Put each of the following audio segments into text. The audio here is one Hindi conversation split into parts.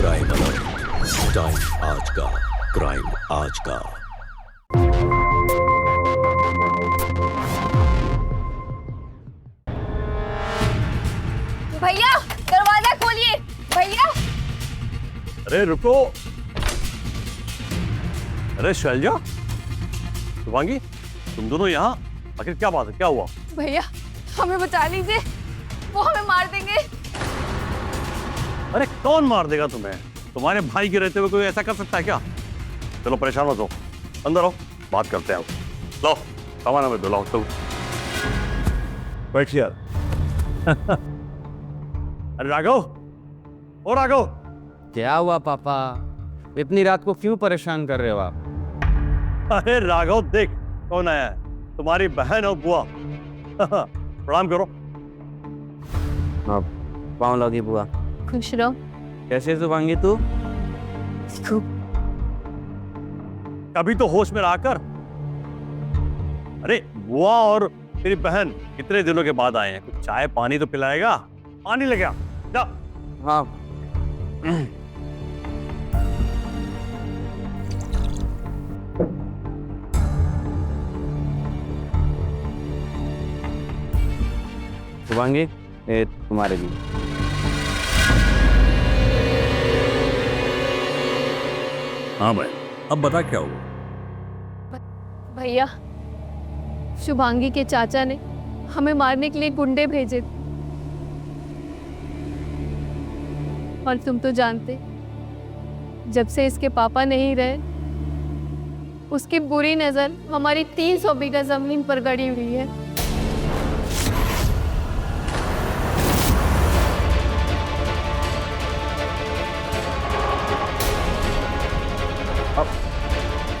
क्राइम अलर्ट, टाइम आज का, क्राइम आज का। भैया दरवाजा खोलिए भैया। अरे रुको, अरे शैलजा, शुभांगी, तुम दोनों यहाँ आखिर क्या बात है, क्या हुआ? भैया हमें बचा लीजिए, वो हमें मार देंगे। अरे कौन मार देगा तुम्हें? तुम्हारे भाई के रहते हुए कोई ऐसा कर सकता है क्या? चलो परेशान मत हो, अंदर आओ, बात करते हैं। लो सामान हमें दो, तो बैठिए। अरे राघव, ओ राघव, क्या हुआ पापा? इतनी रात को क्यों परेशान कर रहे हो आप? अरे राघव देख कौन आया है, तुम्हारी बहन और बुआ। प्रणाम करो। पाँव लगी बुआ। खुश रहो। कैसे शुभांगी तू? कभी तो होश में आकर। अरे बुआ और तेरी बहन कितने दिनों के बाद आए हैं, कुछ चाय पानी तो पिलाएगा। पानी ले गया जा। हाँ। शुभांगी, ये तुम्हारे लिए। हाँ भाई, अब बता क्या हुआ? भैया शुभांगी के चाचा ने हमें मारने के लिए गुंडे भेजे थे। और तुम तो जानते, जब से इसके पापा नहीं रहे, उसकी बुरी नजर हमारी 300 बीघा जमीन पर गड़ी हुई है।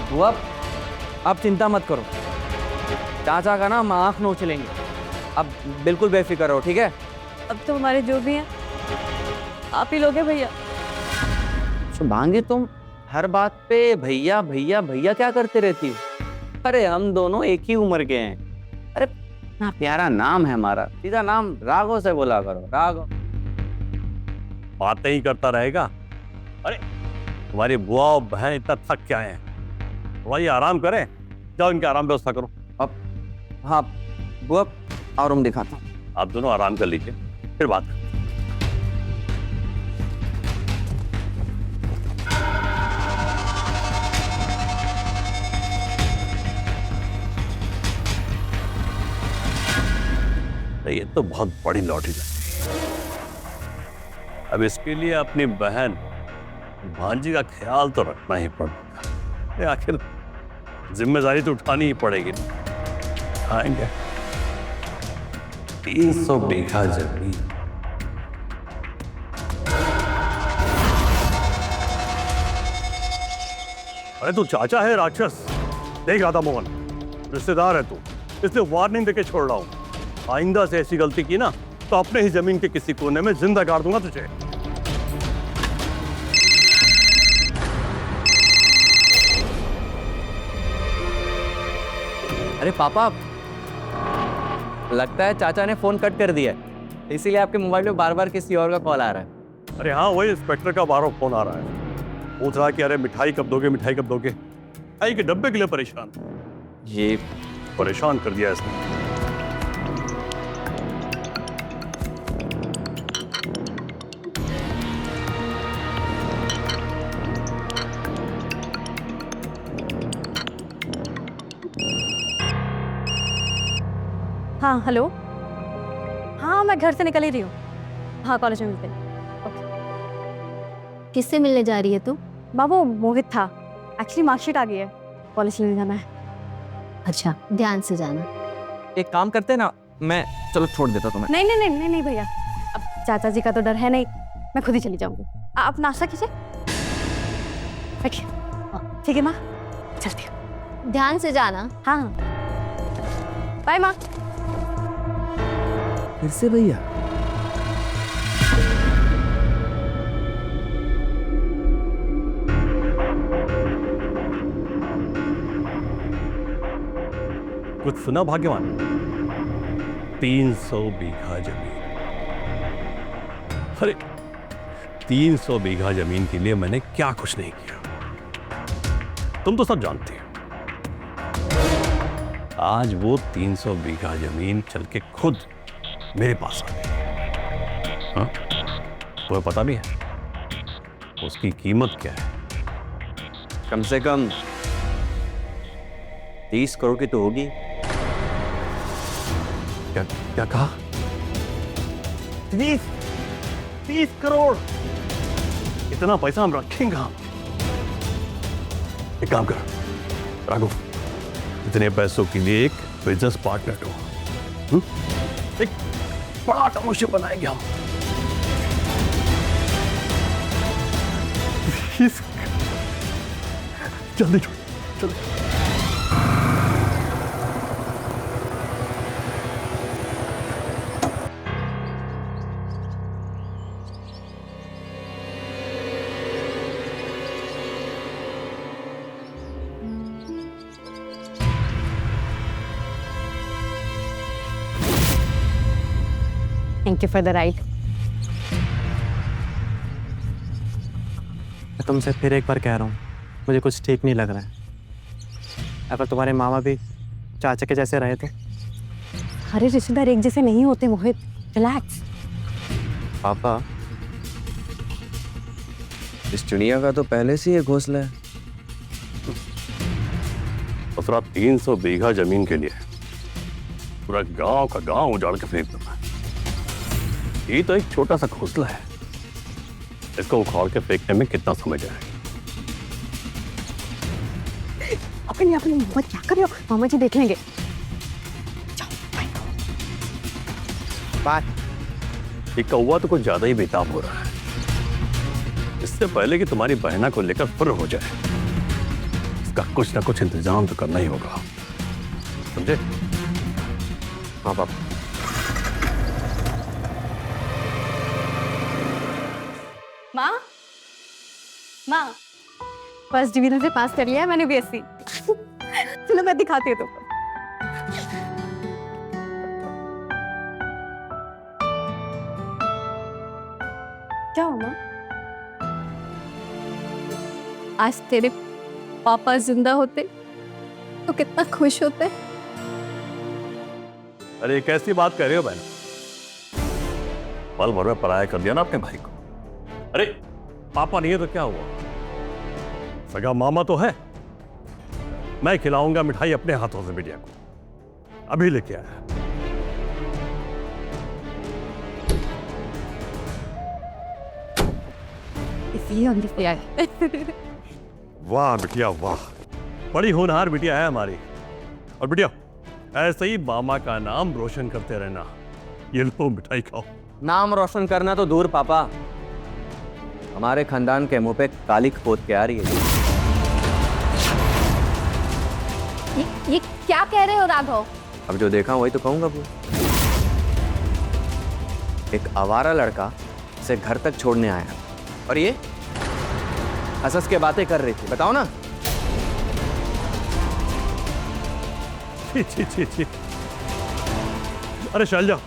बुआ, आप चिंता मत करो, चाचा का ना हम आँख नोच लेंगे। अब बिल्कुल बेफिक्र रहो, ठीक है? अब तो हमारे जो भी हैं आप ही लोगे भैया। शुभांगी, तुम हर बात पे भैया भैया भैया क्या करते रहती हो? अरे हम दोनों एक ही उम्र के हैं। अरे ना प्यारा नाम है हमारा, सीधा नाम राघव से बोला करो, राघव। बातें ही करता रहेगा। अरे तुम्हारी बुआ और बहन इतना थक क्या है, थोड़ा ये आराम करें। जाओ इनके आराम व्यवस्था करो। अब हाँ बुआ, और रूम दिखाता हूँ। आप दोनों आराम कर लीजिए, फिर बात करते हैं। ये तो बहुत बड़ी लॉटरी लगी। अब इसके लिए अपनी बहन भांजी का ख्याल तो रखना ही पड़ेगा। आखिर जिम्मेदारी तो उठानी ही पड़ेगी। आएंगे 300 बीघा जमीन। अरे तू चाचा है राक्षस, देख रहा था मोहन, रिश्तेदार है तू, इसलिए वार्निंग देके छोड़ रहा हूं। आइंदा से ऐसी गलती की ना तो अपने ही जमीन के किसी कोने में जिंदा गाड़ दूंगा तुझे। अरे पापा, लगता है चाचा ने फोन कट कर दिया, इसीलिए आपके मोबाइल में बार बार किसी और का कॉल आ रहा है। अरे हाँ, वही इंस्पेक्टर का बार बार फोन आ रहा है, पूछ रहा है कि अरे मिठाई कब दोगे, मिठाई कब दोगे। मिठाई के डब्बे के लिए परेशान। ये परेशान कर दिया इसने। हाँ हेलो। हाँ मैं घर से निकल ही रही हूँ। हाँ कॉलेज में मिलते हैं। ओके। किससे मिलने जा रही है तू? बाबू मोहित था, एक्चुअली मार्कशीट आ गई है, कॉलेज लेने जाना है। अच्छा ध्यान से जाना। एक काम करते हैं ना, मैं चलो छोड़ देता तुम्हें। नहीं नहीं नहीं नहीं नहीं भैया, अब चाचा जी का तो डर है नहीं, मैं खुद ही चली जाऊंगी। आप नाश्ता कीजिए। ठीक है माँ, चलती हूँ। ध्यान से जाना। हाँ बाय माँ। फिर से भैया? कुछ सुना भाग्यवान? 300 बीघा जमीन। अरे 300 बीघा जमीन के लिए मैंने क्या कुछ नहीं किया, तुम तो सब जानते हो। आज वो 300 बीघा जमीन चल के खुद मेरे पास आ गई। हाँ? तुम्हें पता भी है उसकी कीमत क्या है? कम से कम 30 करोड़ की तो होगी। क्या क्या कहा? 30 करोड़? इतना पैसा हम रखेंगे? एक काम कर राघव, इतने पैसों के लिए एक बिजनेस पार्टनर हो, एक बड़ा टाउनशिप बनाएंगे हम। जल्दी जल्दी। Thank you for the ride. मैं तुमसे फिर एक बार कह रहा हूँ, मुझे कुछ ठीक नहीं लग रहा है। अगर तुम्हारे मामा भी चाचा के जैसे रहे तो? अरे रिश्तेदार एक जैसे नहीं होते मोहित, रिलैक्स। पापा, इस चिड़िया का तो पहले से ही एक घोंसला है। दूसरा 300 बीघा जमीन के लिए पूरा गांव का गांव उजाड़ के फेंक दूंगा। ये तो एक छोटा सा घोंसला है, इसको उखाड़ के फेंकने में कितना समय जाएगा? अपने मोहम्मद क्या कर रहे हो? मामा जी देख लेंगे। बात ये कौवा तो कुछ ज्यादा ही बेताब हो रहा है। इससे पहले कि तुम्हारी बहना को लेकर फुर्र हो जाए, इसका कुछ ना कुछ इंतजाम तो करना ही होगा, समझे? हाँ पापा। माँ, माँ, फर्स्ट डिवीजन से पास कर लिया है मैंने बीएससी। चलो मैं दिखाती हूँ तुमको। क्या हुआ माँ? आज तेरे पापा जिंदा होते तो कितना खुश होते। अरे कैसी बात कर रहे हो बहन? पल भर में पराया कर दिया ना अपने भाई को। अरे पापा नहीं है तो क्या हुआ, सगा मामा तो है। मैं खिलाऊंगा मिठाई अपने हाथों से बिटिया को, अभी लेके आया। वाह बिटिया वाह, बड़ी होनहार बिटिया है हमारी। और बिटिया ऐसे ही मामा का नाम रोशन करते रहना। ये लो मिठाई खाओ। नाम रोशन करना तो दूर पापा, हमारे खानदान के मुंह पे कालिक पोत के आ रही है। ये क्या कह रहे हो राघव? अब जो देखा वही तो कहूंगा। वो एक आवारा लड़का से घर तक छोड़ने आया और ये हंस के बातें कर रही थी। बताओ ना। छी छी छी छी। अरे शैलजा,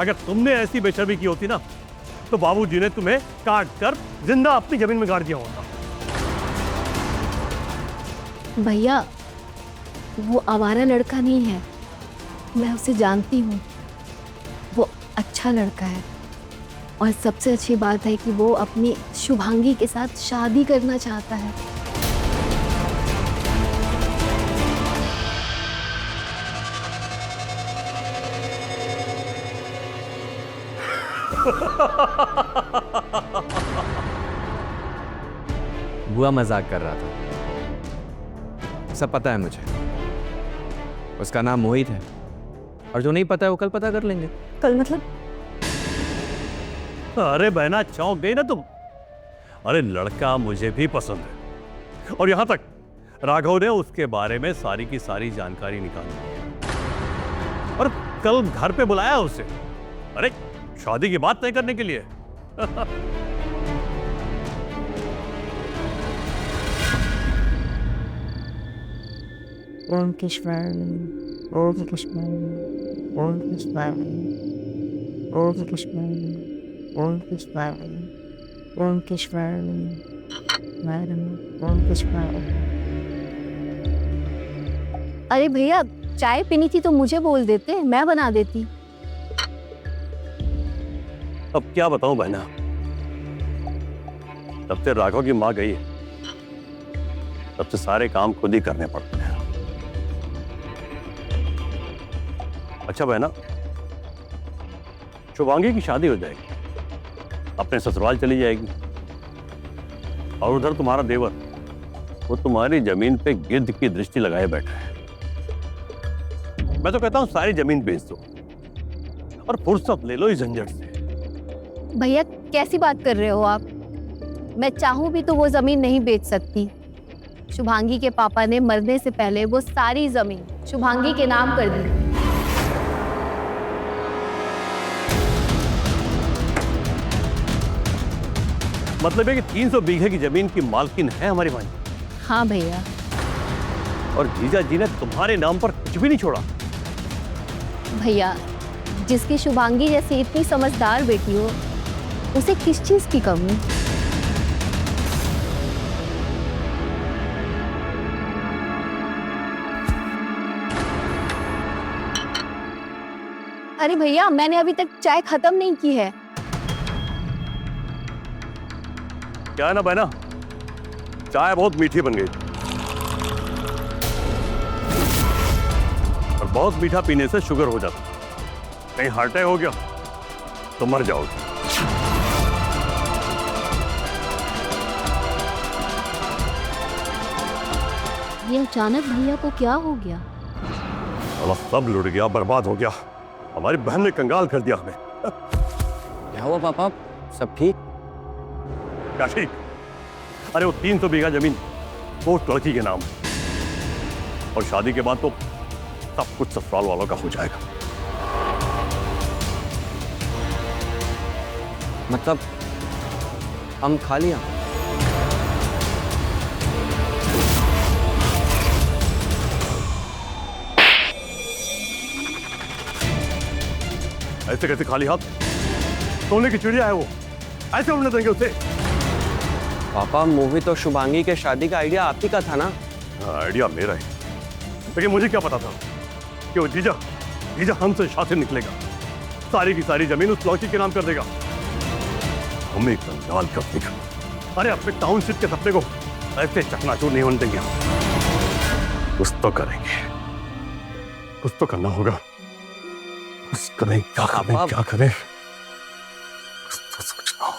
अगर तुमने ऐसी बेशर्मी की होती ना तो बाबूजी ने तुम्हें काट कर जिंदा अपनी जमीन में गाड़ दिया होता। भैया वो आवारा लड़का नहीं है, मैं उसे जानती हूँ। वो अच्छा लड़का है और सबसे अच्छी बात है कि वो अपनी शुभांगी के साथ शादी करना चाहता है। बुआ मजाक कर रहा था, सब पता है मुझे। उसका नाम मोहित है और जो नहीं पता है वो कल पता कर लेंगे। कल मतलब? अरे बहना चौंक गई ना तुम। अरे लड़का मुझे भी पसंद है और यहां तक राघव ने उसके बारे में सारी की सारी जानकारी निकाल ली और कल घर पे बुलाया उसे। अरे शादी की बात तय करने के लिए। ओम कृष्ण ओम कृष्ण ओम कृष्ण ओम कृष्ण ओम कृष्ण अरे भैया, चाय पीनी थी तो मुझे बोल देते, मैं बना देती। अब क्या बताऊं बहना, तब से राघव की माँ गई है, तब से सारे काम खुद ही करने पड़ते हैं। अच्छा बहना, शुभांगी की शादी हो जाएगी, अपने ससुराल चली जाएगी, और उधर तुम्हारा देवर, वो तुम्हारी जमीन पे गिद्ध की दृष्टि लगाए बैठा है। मैं तो कहता हूं सारी जमीन बेच दो और फुर्सत ले लो इस झंझट से। भैया कैसी बात कर रहे हो आप? मैं चाहूं भी तो वो जमीन नहीं बेच सकती। शुभांगी के पापा ने मरने से पहले वो सारी जमीन शुभांगी के नाम कर दी। मतलब है कि 300 बीघे की जमीन की मालकिन है हमारी भाई। हाँ भैया। और जीजा जी ने तुम्हारे नाम पर कुछ भी नहीं छोड़ा। भैया, जिसकी शुभांगी जैसी इतनी समझदार बेटी हो, उसे किस चीज की कमी? अरे भैया, मैंने अभी तक चाय खत्म नहीं की है। क्या है ना बहना, चाय बहुत मीठी बन गई और बहुत मीठा पीने से शुगर हो जाता, कहीं हार्ट अटैक हो गया तो मर जाओगे। ये अचानक भैया को क्या हो गया? साला सब लुट गया, बर्बाद हो गया। हमारी बहन ने कंगाल कर दिया हमें। क्या हुआ पापा, सब ठीक? क्या ठीक? अरे वो 300 बीघा जमीन वो उस लड़की के नाम, और शादी के बाद तो सब कुछ ससुराल वालों का हो जाएगा। मतलब हम खा लिया? ऐसे कैसे खाली हाथ? सोने की चिड़िया है वो, ऐसे उड़ने देंगे उसे? पापा, मोहित और शुभांगी के शादी का आइडिया आप ही का था ना? आइडिया मेरा है, लेकिन मुझे क्या पता था कि वो जीजा हमसे शादी निकलेगा, सारी की सारी जमीन उस लड़की के नाम कर देगा, हमें कंगाल कर देगा। अरे अपने टाउनशिप के सपने को ऐसे चकनाचूर नहीं होने देंगे। कुछ तो करेंगे, कुछ तो करना होगा। कुछ करें, क्या करें, क्या करें, कुछ तो सोचना हो।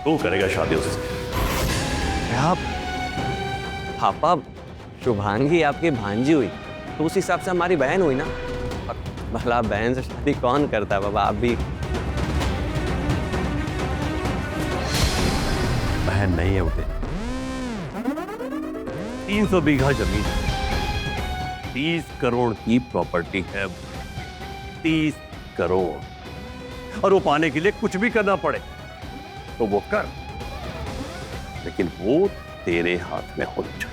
तू करेगा शादी उससे? क्या पापा, शुभांगी आपकी भांजी हुई तो उस हिसाब से हमारी बहन हुई ना। भला बहन से शादी कौन करता है बाबा? आप भी बहन नहीं है उसे। 300 बीघा जमीन, 30 करोड़ की प्रॉपर्टी है, 30 करोड़, और वो पाने के लिए कुछ भी करना पड़े तो वो कर, लेकिन वो तेरे हाथ में होनी चाहिए।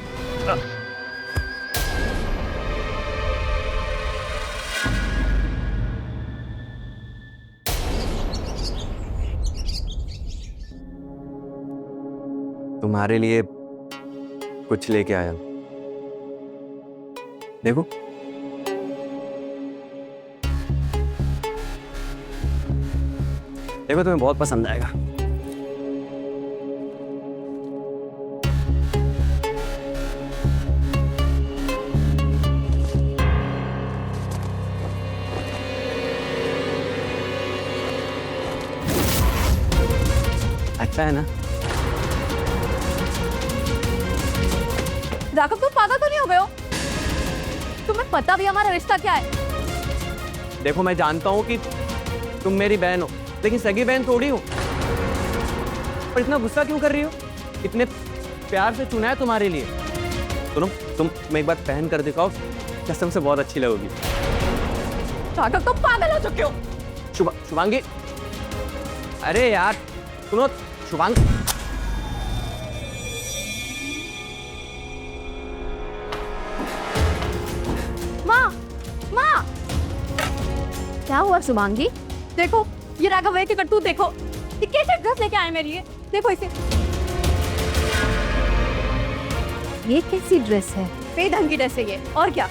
तुम्हारे लिए कुछ लेके आया, देखो। देखो, तुम्हें बहुत पसंद आएगा। अच्छा है ना? राघव, तुम पागल तो नहीं हो गए हो? तुम्हें पता भी हमारा रिश्ता क्या है? देखो, मैं जानता हूं कि तुम मेरी बहन हो, लेकिन सगी बहन थोड़ी हो। पर इतना गुस्सा क्यों कर रही हो? इतने प्यार से चुना है तुम्हारे लिए। सुनो, तुम एक बार पहन कर दिखाओ, कसम से बहुत अच्छी लगोगी। राघव, तुम पागल हो चुके हो। शुभांगी, अरे यार सुनो, शुभांगी। क्या हुआ शुभांगी? देखो ये राघव भैया की करतूत देखो, ये कैसे ड्रेस लेके आए मेरे लिए, देखो इसे। ये कैसी ड्रेस है? बेढंग की ड्रेस है ये, और क्या।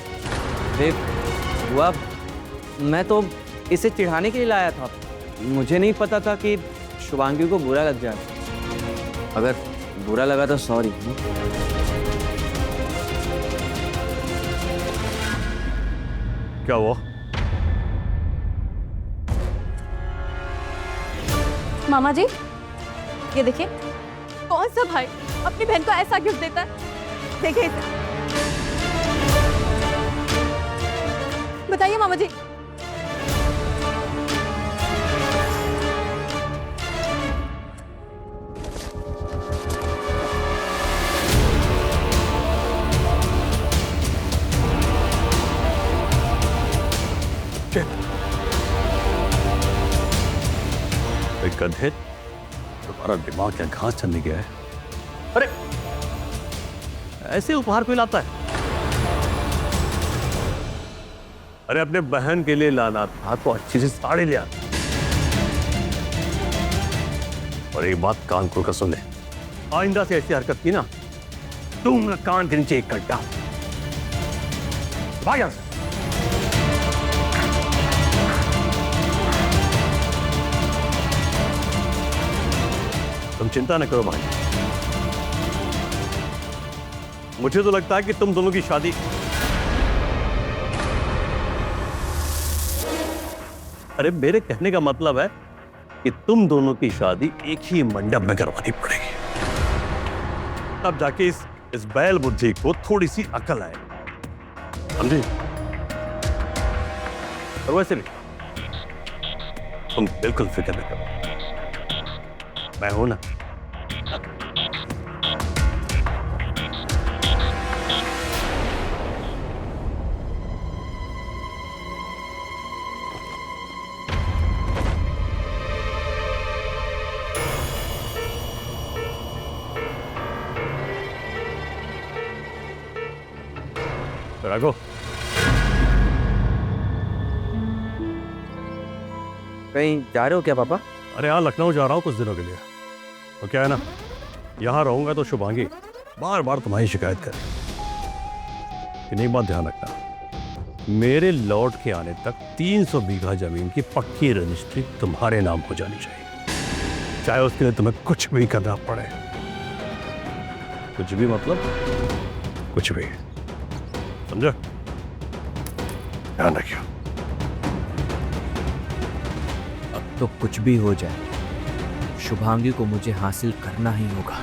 देख बुआ, मैं तो इसे चिढ़ाने के लिए लाया था, मुझे नहीं पता था कि शुभांगी को बुरा लग जाए। अगर बुरा लगा तो सॉरी। क्या हुआ? मामा जी ये देखिए, कौन सा भाई अपनी बहन को ऐसा गिफ्ट देता है, देखिए इसे। बताइए मामा जी। गधे, तुम्हारा दिमाग क्या घास चलने गया है? अरे ऐसे उपहार कोई लाता है? अरे अपने बहन के लिए लाना था तो अच्छी सी साड़ी ले आता। और एक बात कान खोल कर सुन ले, आइंदा से ऐसी हरकत की ना, दूंगा कान के नीचे एक गड्ढा। भाग यहां से। तुम चिंता न करो भाई, मुझे तो लगता है कि तुम दोनों की शादी अरे मेरे कहने का मतलब है कि तुम दोनों की शादी एक ही मंडप में करवानी पड़ेगी, तब जाके इस बैल बुद्धि को थोड़ी सी अकल आए, समझे? और वैसे भी तुम बिल्कुल फिक्र न करो, मैं हूं ना। राघव, कहीं जा रहे हो क्या पापा? अरे हाँ, लखनऊ जा रहा हूँ कुछ दिनों के लिए। तो क्या है ना, यहाँ रहूंगा तो शुभांगी बार बार तुम्हारी शिकायत करे। लेकिन एक बात ध्यान रखना, मेरे लौट के आने तक 300 बीघा जमीन की पक्की रजिस्ट्री तुम्हारे नाम हो जानी चाहिए, चाहे उसके लिए तुम्हें कुछ भी करना पड़े। कुछ भी मतलब कुछ भी, समझो? ध्यान रखियो। अब तो कुछ भी हो जाए, शुभांगी को मुझे हासिल करना ही होगा।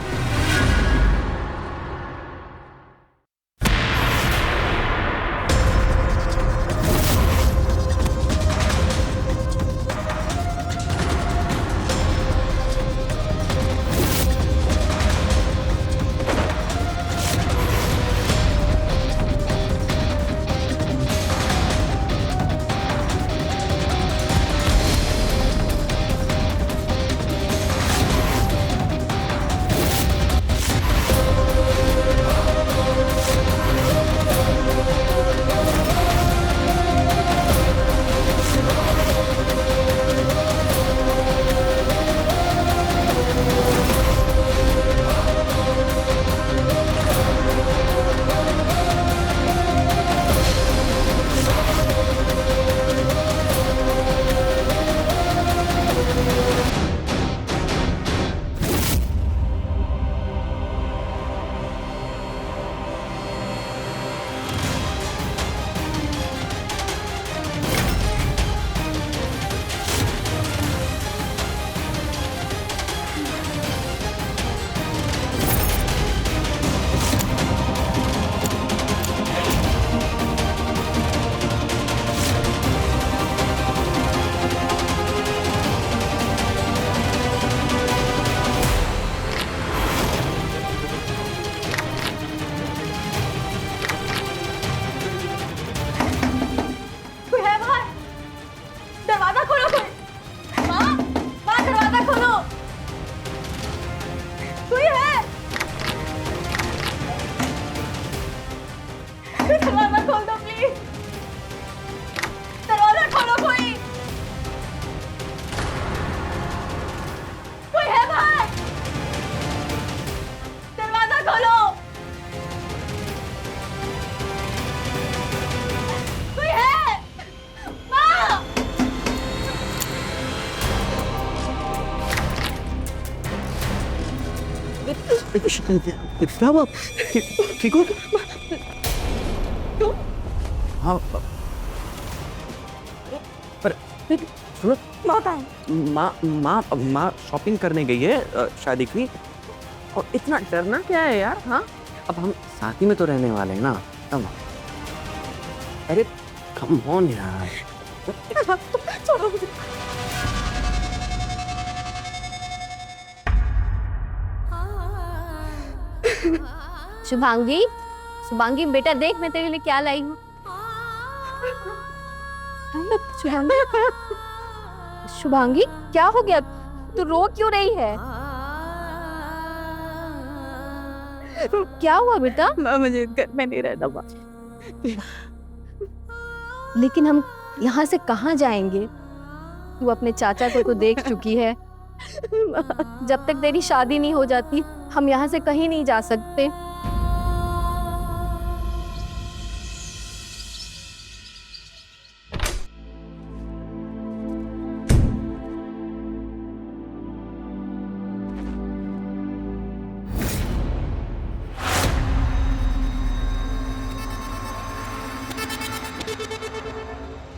क्या हुआ? ठीक हो? हाँ पर सुनो, माँ शॉपिंग करने गई है शादी की, और इतना डरना क्या है यार? हाँ, अब हम साथ ही में तो रहने वाले हैं ना। अब अरे कम ऑन यार, छोड़ो मुझे। शुभांगी, शुभांगी बेटा देख मैं तेरे लिए क्या लाई हूँ। शुभांगी, शुभांगी क्या हो गया? तू रो क्यों रही है? क्या हुआ बेटा? मुझे घर में नहीं रहना। लेकिन हम यहाँ से कहाँ जाएंगे? तू अपने चाचा को तो देख चुकी है। जब तक तेरी शादी नहीं हो जाती हम यहाँ से कहीं नहीं जा सकते।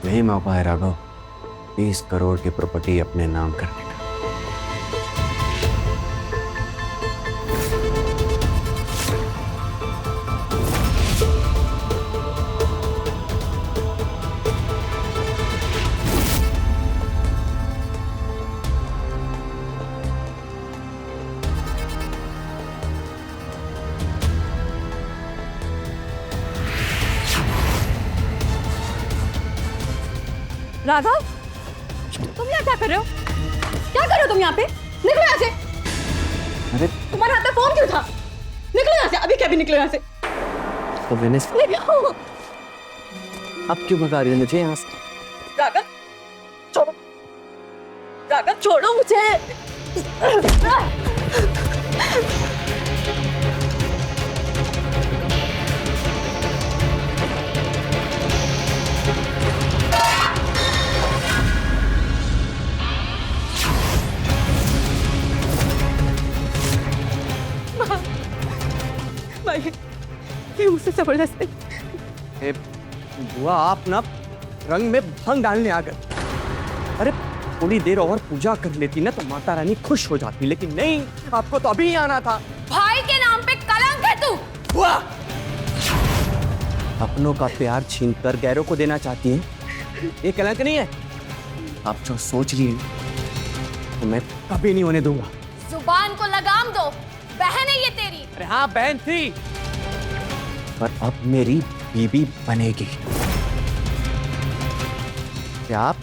यही मौका है राघव, 20 करोड़ की प्रॉपर्टी अपने नाम करने का। राघव, तुम यहाँ क्या कर रहे हो? क्या कर रहे हो तुम यहाँ पे? निकलो यहाँ से। अरे तुम्हारे हाथ में फोन क्यों था? निकलो यहाँ से, अभी क्या भी निकलो यहाँ से। तो मैंने निकलो। अब क्यों भगा रही है मुझे यहाँ से? राघव, छोड़ो। राघव छोड़ो मुझे। ये मुझसे जबरदस्ती। बुआ आप ना रंग में भंग डालने आ गए। अरे थोड़ी देर और पूजा कर लेती ना तो माता रानी खुश हो जाती, लेकिन नहीं, आपको तो अभी ही आना था। भाई के नाम पे कलंक है तू। बुआ अपनों का प्यार छीनकर गैरों को देना चाहती हैं, ये कलंक नहीं है। आप जो सोच रही हैं तो मैं कभी नहीं होने दूंगा। जुबान को लगाम दो, बहन है ये तेरी। अरे हाँ बहन थी, पर अब मेरी बीबी बनेगी। क्या आप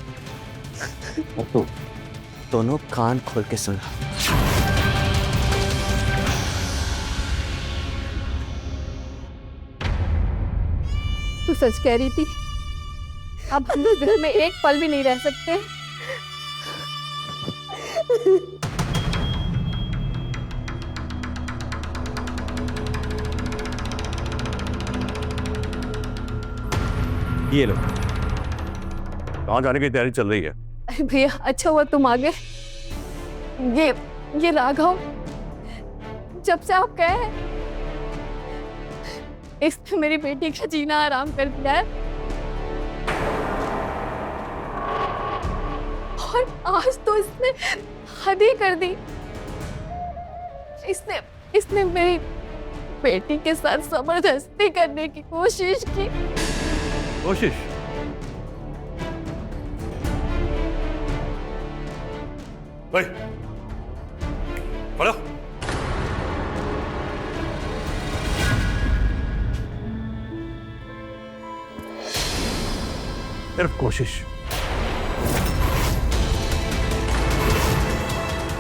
तो दोनों कान खोल के सुना। तू सच कह रही थी। अब हम इस घर में एक पल भी नहीं रह सकते। ये लो, कहाँ जाने की तैयारी चल रही है? अरे भैया अच्छा हुआ तुम आ गए। ये राघव जब से आप गए इसने मेरी बेटी का जीना आराम कर दिया है। और आज तो इसने हद ही कर दी। इसने मेरी बेटी के साथ जबरदस्ती करने की कोशिश की। कोशिश? भाई खड़ा। सिर्फ कोशिश,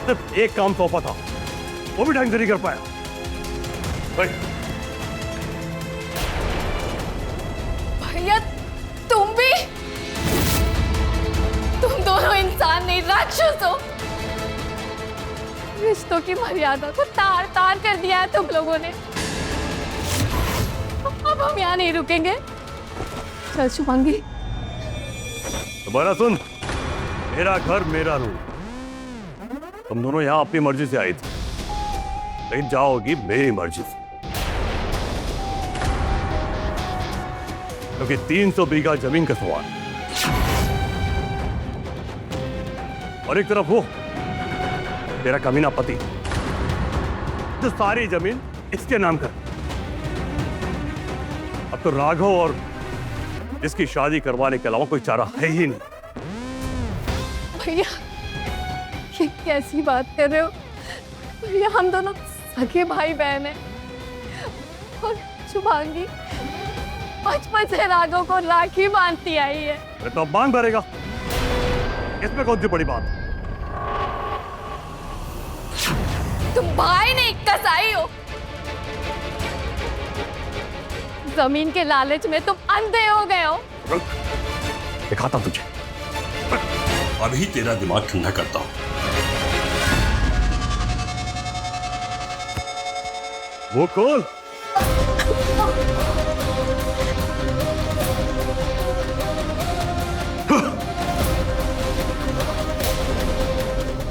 सिर्फ एक काम सौंपा था, वो भी ढंग से नहीं कर पाया। भाई भैया तुम भी, तुम दोनों इंसान नहीं राक्षस हो। रिश्तों की मर्यादा को तार तार कर दिया है तुम लोगों ने। अब हम यहाँ नहीं रुकेंगे। चल शुभांगी। दोबारा सुन, मेरा घर मेरा रूल। तुम दोनों यहाँ अपनी मर्जी से आई थी, लेकिन जाओगी मेरी मर्जी से, क्योंकि 300 बीघा जमीन का सवाल, और एक तरफ वो तेरा कमीना पति जो सारी जमीन इसके नाम कर। अब तो राघव और इसकी शादी करवाने के अलावा कोई चारा है ही नहीं। भैया ये कैसी बात कर रहे हो भैया, हम दोनों सगे भाई बहन हैं। और शुभांगी बचपन से राघव को राखी बांधती आई है। अरे तो अब बांध भरेगा, इसमें कौन सी बड़ी बात है? तुम भाई नहीं कसाई हो। जमीन के लालच में तुम अंधे हो गए हो। रुक, दिखाता तुझे, अभी तेरा दिमाग ठंडा करता हूं। वो कौन?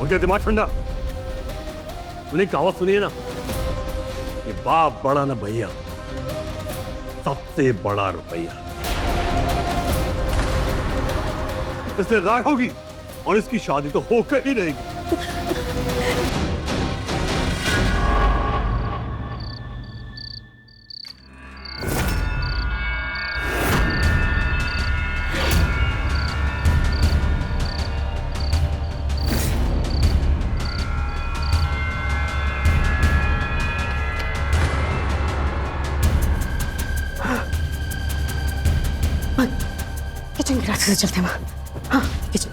उनके दिमाग ठंडा। तूने कहावत सुनी है ना, ये बाप बड़ा ना भैया, सबसे बड़ा रुपया। इससे राग होगी और इसकी शादी तो होकर ही रहेगी। किचन के रास्ते से चलते हैं वहाँ। हाँ किचन।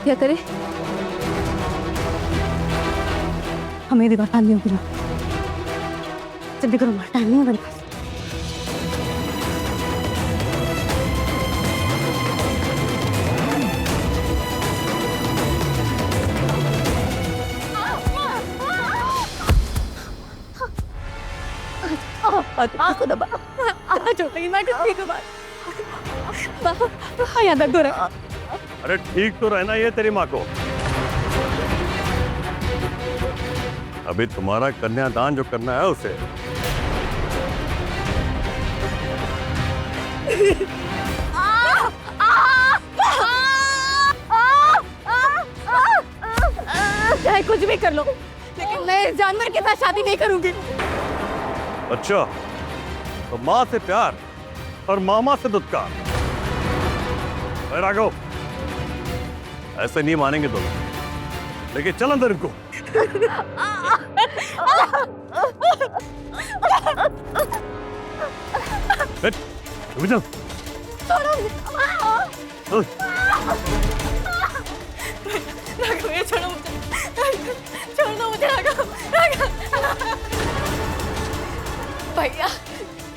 क्या करें? हमें दीवार फाड़नी होगी ना, जल्दी करो, टाइम नहीं है मेरे पास। आंखों दबा, छोटी मैं ठीक हूँ। यहाँ दर्द हो रहा है। अरे ठीक तो रहना ये तेरी माँ को। अभी तुम्हारा कन्यादान जो करना है उसे। चाहे कुछ भी कर लो, लेकिन मैं इस जानवर के साथ शादी नहीं करूंगी। अच्छा, तो माँ से प्यार और मामा से दुत्कार। राघव, ऐसे नहीं मानेंगे दोनों, लेकिन चल अंदर इनको। चल। राघव, ये छोड़ो मुझे, छोड़ दो मुझे राघव। भैया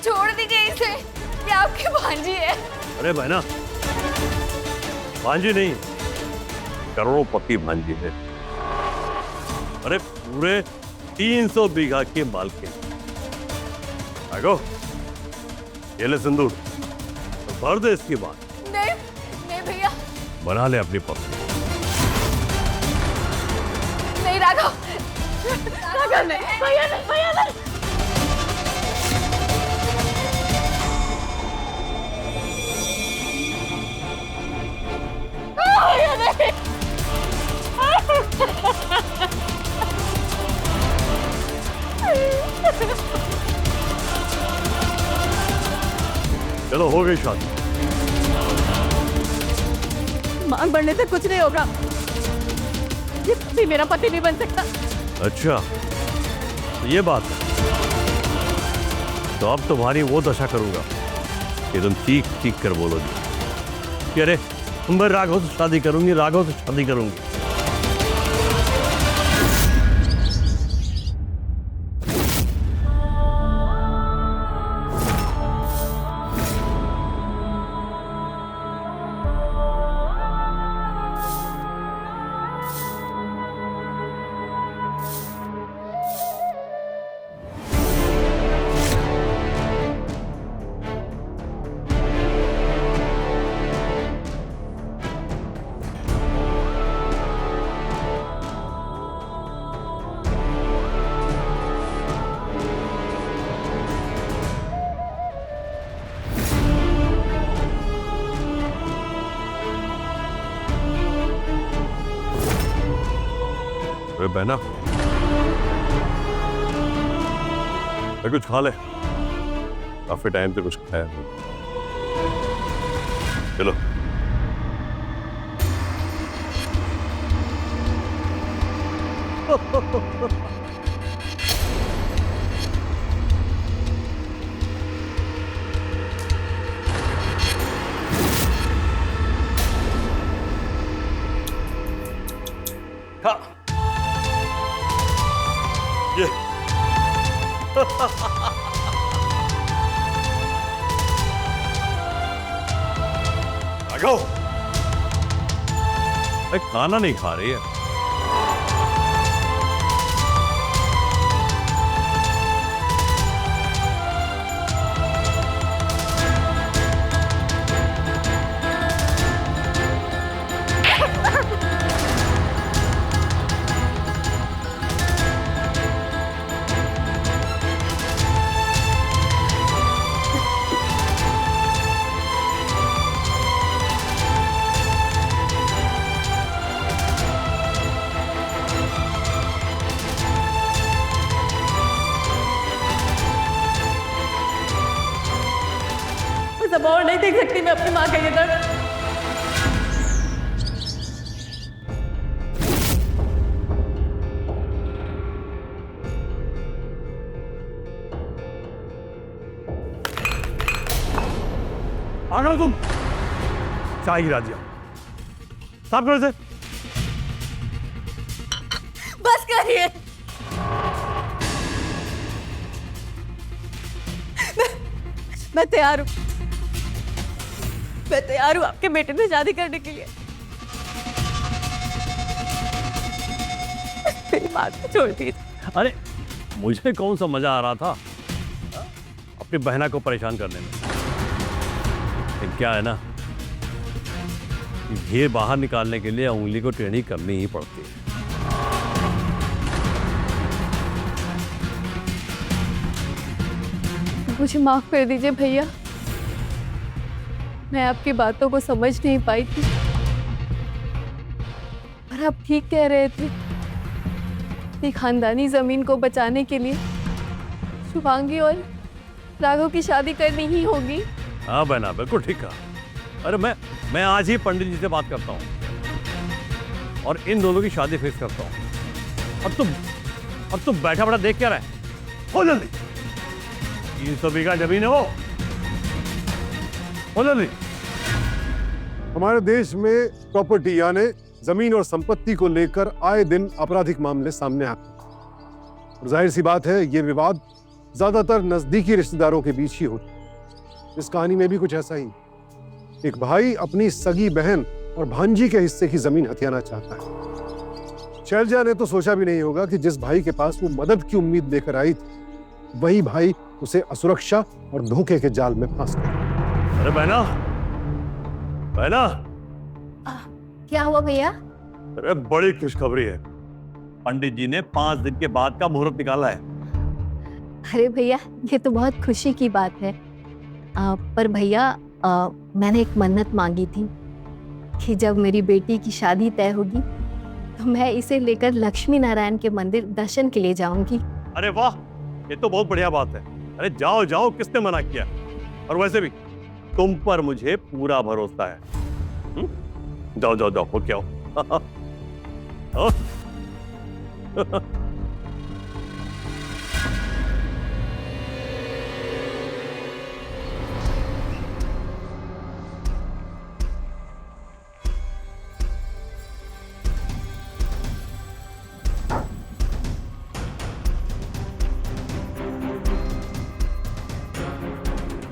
छोड़ दीजिए इसे, ये आपकी भांजी है। अरे बहना, भांजी नहीं, करोड़पति भांजी है। अरे पूरे 300 बीघा की मालकिन। आगो, ये ले सिंदूर, तो भर दे इसकी बात। नहीं नहीं भैया, बना ले अपनी पत्नी। नहीं राघव, राघव नहीं, भैया नहीं, भैया नहीं। चलो हो गई शादी। मांग बढ़ने से कुछ नहीं होगा, ये कभी मेरा पति नहीं बन सकता। अच्छा, तो ये बात है। तो अब तुम्हारी वो दशा करूंगा कि तुम चीख चीख कर बोलोगी कि अरे तुम राघव से शादी करूंगी, राघव से शादी करूंगी। बहना, कुछ खा ले, काफी टाइम से कुछ खाया नहीं। चलो। खा। ये आगो। खाना नहीं खा रही है। अब और नहीं देख सकती मैं अपनी माँ का ये दर्द। आना तुम चाय गिरा दिया, साफ करो इसे। बस करिए। मैं तैयार हूँ, मैं तैयार हूँ आपके बेटे से शादी करने के लिए। मेरी बात को छोड़ दीजिए। अरे मुझे कौन सा मजा आ रहा था अपनी बहना को परेशान करने में। लेकिन क्या है ना, घी बाहर निकालने के लिए उंगली को टेढ़ी करनी ही पड़ती है। मुझे माफ कर दीजिए भैया, मैं आपकी बातों को समझ नहीं पाई थी। पर आप ठीक कह रहे थे कि खानदानी जमीन को बचाने के लिए शुभांगी और राघव की शादी करनी ही होगी। हाँ बहना, बिल्कुल ठीक कहा। अरे मैं आज ही पंडित जी से बात करता हूँ और इन दोनों की शादी फिक्स करता हूँ। अब तुम बैठा बैठा देख क्या रहे? हो जल्दी, 300 बीघा जमीन है वो, हो जल्दी। हमारे देश में प्रॉपर्टी यानी जमीन और संपत्ति को लेकर आए दिन आपराधिक मामले सामने आते हैं। और जाहिर सी बात है, ये विवाद ज्यादातर नजदीकी रिश्तेदारों के बीच ही होता है। इस कहानी में भी कुछ ऐसा ही। एक भाई अपनी सगी बहन और भांजी के हिस्से की जमीन हथियाना चाहता है। शैलजा ने तो सोचा भी नहीं होगा कि जिस भाई के पास वो मदद की उम्मीद लेकर आई थी, वही भाई उसे असुरक्षा और धोखे के जाल में फंस गया। अरे बहना, बहना, क्या हुआ भैया? अरे बड़ी खुशखबरी है, पंडित जी ने 5 दिन के बाद का मुहूर्त निकाला है। अरे भैया, ये तो बहुत खुशी की बात है। पर भैया, मैंने एक मन्नत मांगी थी कि जब मेरी बेटी की शादी तय होगी तो मैं इसे लेकर लक्ष्मी नारायण के मंदिर दर्शन के लिए जाऊंगी। अरे वाह, ये तो बहुत बढ़िया बात है। अरे जाओ जाओ, किसने मना किया? और वैसे भी तुम पर मुझे पूरा भरोसा है। जाओ जाओ जाओ, हो क्या हो।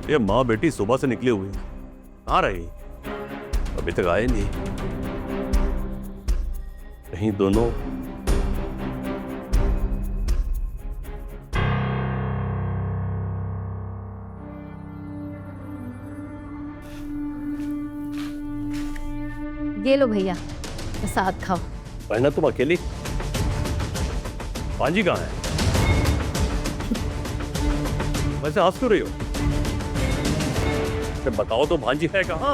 ये माँ बेटी सुबह से निकली हुई, कहाँ रही? अभी तक आए नहीं। कहीं दोनों ये लो भैया, प्रसाद खाओ। बहना तुम अकेली? भांजी कहाँ है? वैसे हंस क्यों रही हो? बताओ तो, भांजी है कहाँ?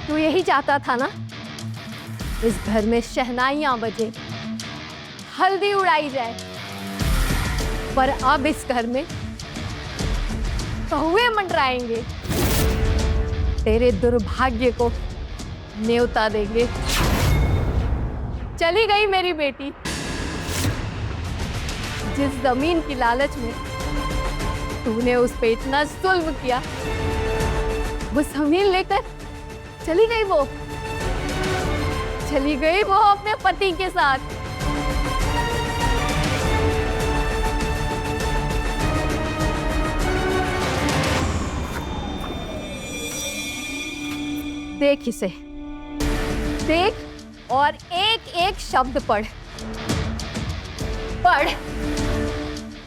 तू यही चाहता था ना, इस घर में शहनाइयां बजे, हल्दी उड़ाई जाए, पर अब इस घर में कौवे मंडराएंगे, तेरे दुर्भाग्य को न्योता देंगे। चली गई मेरी बेटी, जिस जमीन की लालच में तूने उस पे इतना जुल्म किया, वो जमीन लेकर चली गई वो अपने पति के साथ। देख इसे, देख और एक एक शब्द पढ़,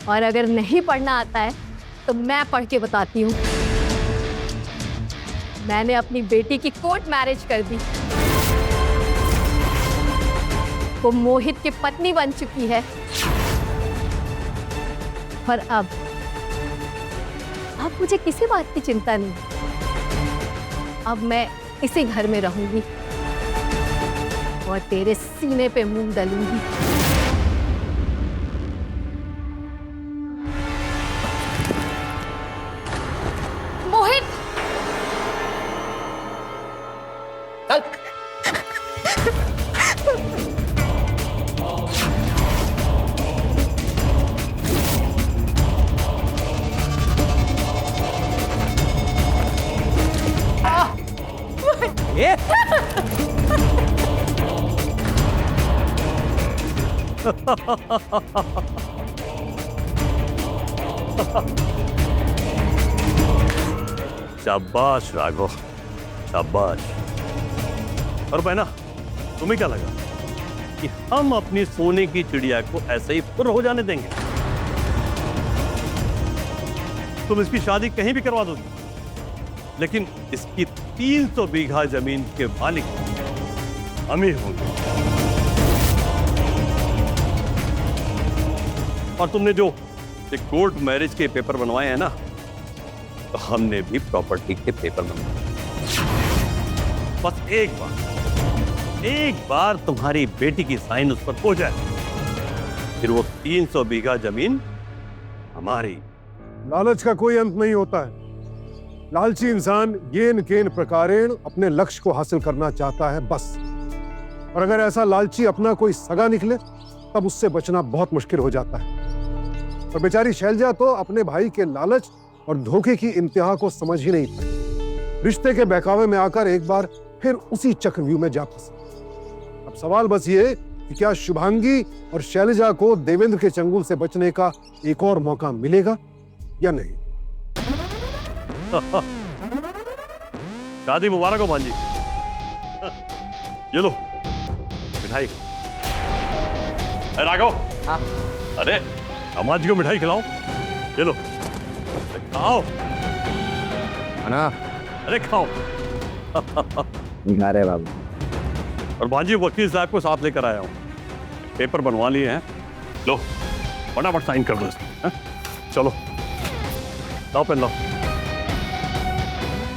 और अगर नहीं पढ़ना आता है तो मैं पढ़ के बताती हूँ। मैंने अपनी बेटी की कोर्ट मैरिज कर दी, वो मोहित की पत्नी बन चुकी है, और अब मुझे किसी बात की चिंता नहीं। अब मैं इसी घर में रहूंगी और तेरे सीने पे मुंह डालूंगी। मोहित, ये शाबाश राघव, शाबाश। और बहना, तुम्हें क्या लगा कि हम अपनी सोने की चिड़िया को ऐसे ही फुर हो जाने देंगे? तुम इसकी शादी कहीं भी करवा दोगे, लेकिन इसकी 300 बीघा जमीन के मालिक हम ही होंगे। और तुमने जो कोर्ट मैरिज के पेपर बनवाए हैं ना, तो हमने भी प्रॉपर्टी के पेपर बनवाए। बस एक बार तुम्हारी बेटी की साइन उस पर हो जाए, फिर वो 300 बीघा जमीन हमारी। लालच का कोई अंत नहीं होता है। लालची इंसान येन केन प्रकारेण अपने लक्ष्य को हासिल करना चाहता है, बस। और अगर ऐसा लालची अपना कोई सगा निकले, तब उससे बचना बहुत मुश्किल हो जाता है। और बेचारी शैलजा तो अपने भाई के लालच और धोखे की इंतहा को समझ ही नहीं पाई। रिश्ते के बहकावे में आकर एक बार फिर उसी चक्रव्यूह में जा फंसी। अब सवाल बस ये कि क्या शुभांगी और शैलजा को देवेंद्र के चंगुल से बचने का एक और मौका मिलेगा या नहीं। शादी मुबारक हो भांजी। ये लो मिठाई। अरे राघव, हाँ। अरे अम्मा जी को मिठाई खिलाओ। ये लो, खाओ। अना अरे खाओ। अरे बाबू। और भांजी, वकील साहब को साथ लेकर आया हूँ, पेपर बनवा लिए हैं। लो फटाफट साइन कर दो इसमें। चलो लाओ पेन लाओ।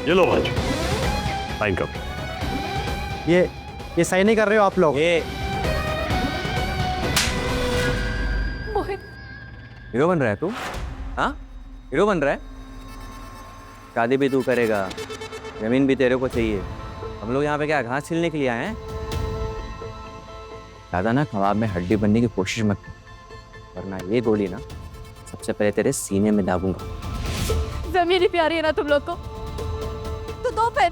ये लो भांजी, साइन कर दो। ये सही नहीं कर रहे हो आप लोग। ये हीरो बन रहा है तू? हाँ, हीरो बन रहा है? शादी भी तू करेगा, जमीन भी तेरे को चाहिए। हम लोग यहाँ पे क्या घास छीलने के लिए आए हैं? ज्यादा ना कबाब में हड्डी बनने की कोशिश मत कर, वरना ये गोली ना सबसे पहले तेरे सीने में दागूंगा। जमीन ही प्यारी है ना तुम लोग को, तो दो पेन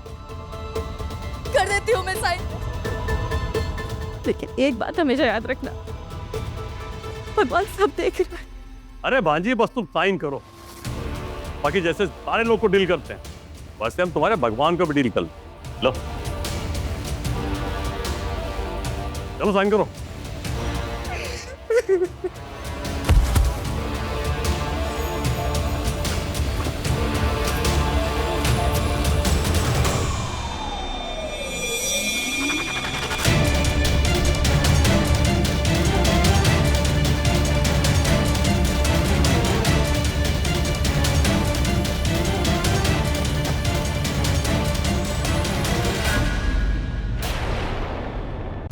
कर देती हूँ मैं साइन। लेकिन एक बात हमेशा याद रखना, भगवान सब देख रहा है। अरे भांजी, बस तुम साइन करो, बाकी जैसे सारे लोग को डील करते हैं वैसे हम तुम्हारे भगवान को भी डील कर लो। चलो साइन करो।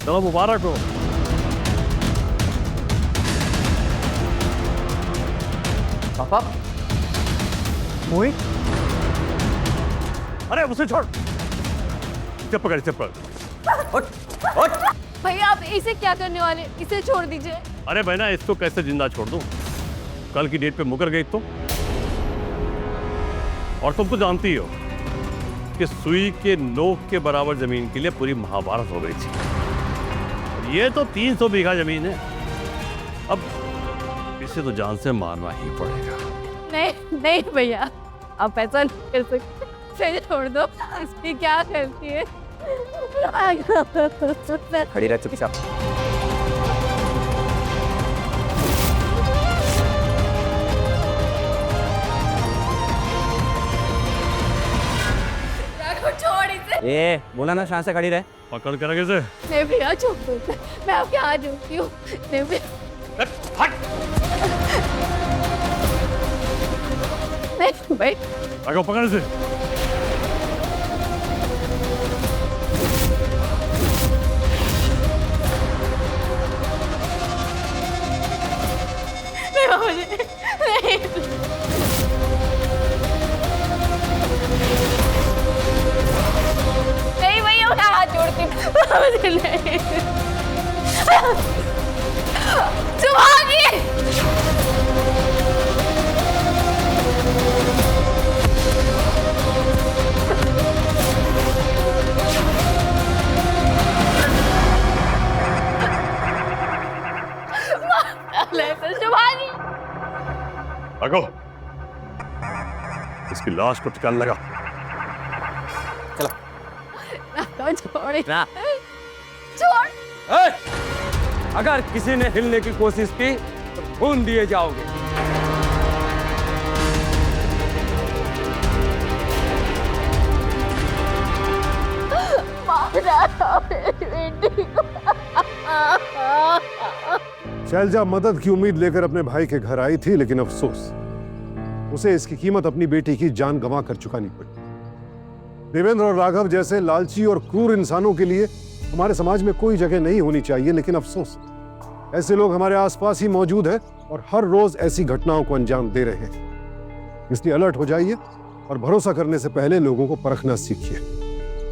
चलो मुबारक हो। पापा मोहित, अरे उसे छोड़, चप्पल पकड़, चप्पल। भैया आप इसे क्या करने वाले, इसे छोड़ दीजिए। अरे बहना, इसको कैसे जिंदा छोड़ दूं? कल की डेट पे मुकर गई तो। और तुम तो जानती हो कि सुई के नोक के बराबर जमीन के लिए पूरी महाभारत हो गई थी। ये तो 300 बीघा जमीन है। अब इसे तो जान से मारना ही पड़ेगा। नहीं नहीं भैया, आप ऐसा नहीं कर सकते, इसे छोड़ दो। इसकी क्या करती है? खड़ी रह चुपचाप। छोड़ इसे। ए बोला ना शान से खड़ी रहे। पकड़ कर रखे से। नहीं भैया छोड़ दो इसे। मैं आपके हाथ जोड़ती हूँ। नहीं भैया। नहीं भाई। आगे पकड़ से। नहीं भैया, मैं हाथ जोड़ती हूँ। नहीं सुभागी। सुभागी। आगो, इसकी लाश को ठिकाने लगा। छोड़ ना छोड़। अगर किसी ने हिलने की कोशिश की तो खून दिए जाओगे। शैलजा मदद की उम्मीद लेकर अपने भाई के घर आई थी, लेकिन अफसोस उसे इसकी कीमत अपनी बेटी की जान गंवा कर चुकानी पड़ी। देवेंद्र और राघव जैसे लालची और क्रूर इंसानों के लिए हमारे समाज में कोई जगह नहीं होनी चाहिए, लेकिन अफसोस ऐसे लोग हमारे आसपास ही मौजूद हैं और हर रोज ऐसी घटनाओं को अंजाम दे रहे हैं। इसलिए अलर्ट हो जाइए और भरोसा करने से पहले लोगों को परखना सीखिए,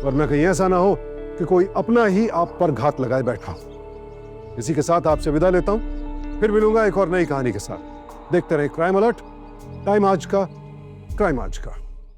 वरना कहीं ऐसा ना हो कि कोई अपना ही आप पर घात लगाए बैठा हो। इसी के साथ आपसे विदा लेता हूं, फिर मिलूंगा एक और नई कहानी के साथ। देखते रहे क्राइम अलर्ट, टाइम आज का, क्राइम आज का।